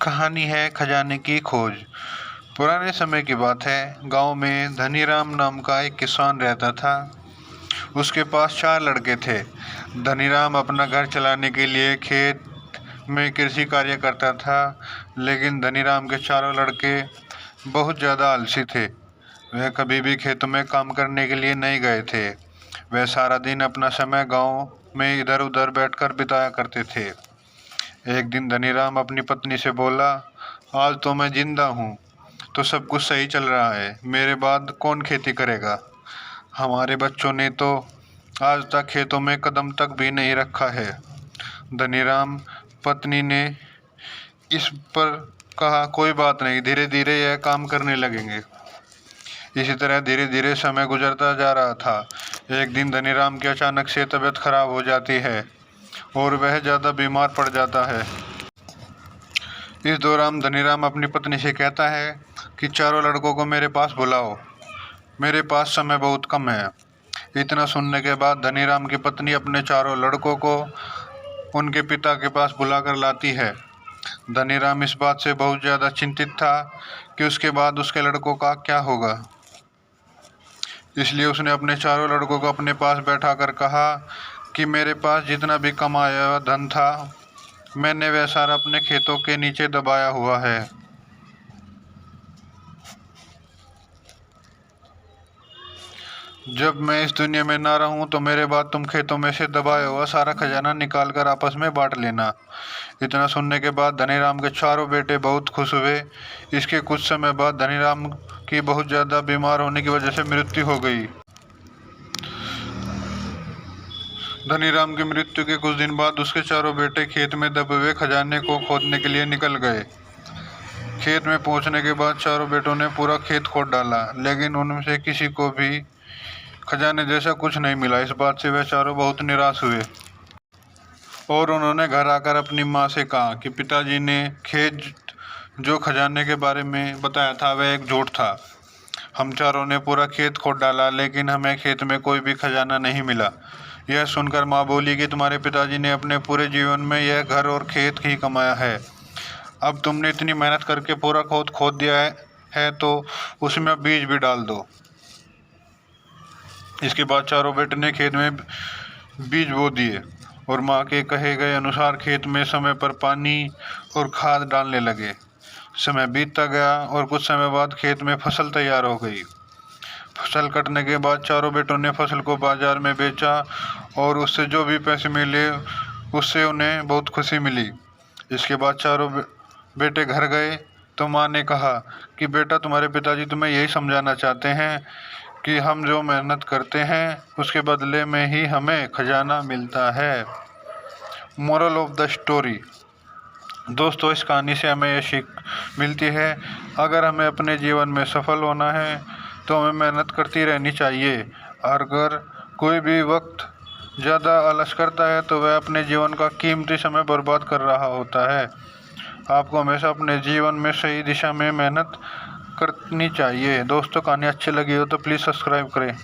कहानी है खजाने की खोज। पुराने समय की बात है। गांव में धनीराम नाम का एक किसान रहता था। उसके पास 4 लड़के थे। धनीराम अपना घर चलाने के लिए खेत में कृषि कार्य करता था, लेकिन धनीराम के चारों लड़के बहुत ज़्यादा आलसी थे। वह कभी भी खेतों में काम करने के लिए नहीं गए थे। वह सारा दिन अपना समय गांव में इधर उधर बैठकर बिताया करते थे। एक दिन धनीराम अपनी पत्नी से बोला, आज तो मैं जिंदा हूँ तो सब कुछ सही चल रहा है। मेरे बाद कौन खेती करेगा? हमारे बच्चों ने तो आज तक खेतों में कदम तक भी नहीं रखा है। धनीराम पत्नी ने इस पर कहा, कोई बात नहीं, धीरे धीरे यह काम करने लगेंगे। इसी तरह धीरे धीरे समय गुजरता जा रहा था। एक दिन धनीराम की अचानक से तबीयत खराब हो जाती है और वह ज़्यादा बीमार पड़ जाता है। इस दौरान धनीराम अपनी पत्नी से कहता है कि चारों लड़कों को मेरे पास बुलाओ, मेरे पास समय बहुत कम है। इतना सुनने के बाद धनीराम की पत्नी अपने चारों लड़कों को उनके पिता के पास बुलाकर लाती है। धनीराम इस बात से बहुत ज़्यादा चिंतित था कि उसके बाद उसके लड़कों का क्या होगा। इसलिए उसने अपने चारों लड़कों को अपने पास बैठाकर कहा कि मेरे पास जितना भी कमाया हुआ धन था, मैंने वह सारा अपने खेतों के नीचे दबाया हुआ है। जब मैं इस दुनिया में ना रहूं तो मेरे बाद तुम खेतों में से दबाया हुआ सारा खजाना निकाल कर आपस में बांट लेना। इतना सुनने के बाद धनीराम के चारों बेटे बहुत खुश हुए। इसके कुछ समय बाद धनीराम की बहुत ज़्यादा बीमार होने की वजह से मृत्यु हो गई। धनीराम की मृत्यु के कुछ दिन बाद उसके चारों बेटे खेत में दबे हुए खजाने को खोदने के लिए निकल गए। खेत में पहुंचने के बाद चारों बेटों ने पूरा खेत खोद डाला, लेकिन उनमें से किसी को भी खजाने जैसा कुछ नहीं मिला। इस बात से वह चारों बहुत निराश हुए और उन्होंने घर आकर अपनी माँ से कहा कि पिताजी ने खेत जो खजाने के बारे में बताया था वह एक झूठ था। हम चारों ने पूरा खेत खोद डाला, लेकिन हमें खेत में कोई भी खजाना नहीं मिला। यह सुनकर माँ बोली कि तुम्हारे पिताजी ने अपने पूरे जीवन में यह घर और खेत ही कमाया है। अब तुमने इतनी मेहनत करके पूरा खोद दिया है तो उसमें बीज भी डाल दो। इसके बाद चारों बेटे ने खेत में बीज बो दिए और माँ के कहे गए अनुसार खेत में समय पर पानी और खाद डालने लगे। समय बीतता गया और कुछ समय बाद खेत में फसल तैयार हो गई। फसल कटने के बाद चारों बेटों ने फसल को बाजार में बेचा और उससे जो भी पैसे मिले उससे उन्हें बहुत खुशी मिली। इसके बाद चारों बेटे घर गए तो माँ ने कहा कि बेटा, तुम्हारे पिताजी तुम्हें यही समझाना चाहते हैं कि हम जो मेहनत करते हैं उसके बदले में ही हमें खजाना मिलता है। Moral of the story. दोस्तों, इस कहानी से हमें यह सीख मिलती है, अगर हमें अपने जीवन में सफल होना है तो हमें मेहनत करती रहनी चाहिए। अगर कोई भी वक्त ज़्यादा आलस करता है तो वह अपने जीवन का कीमती समय बर्बाद कर रहा होता है। आपको हमेशा अपने जीवन में सही दिशा में मेहनत करनी चाहिए। दोस्तों, कहानी अच्छी लगी हो तो प्लीज़ सब्सक्राइब करें।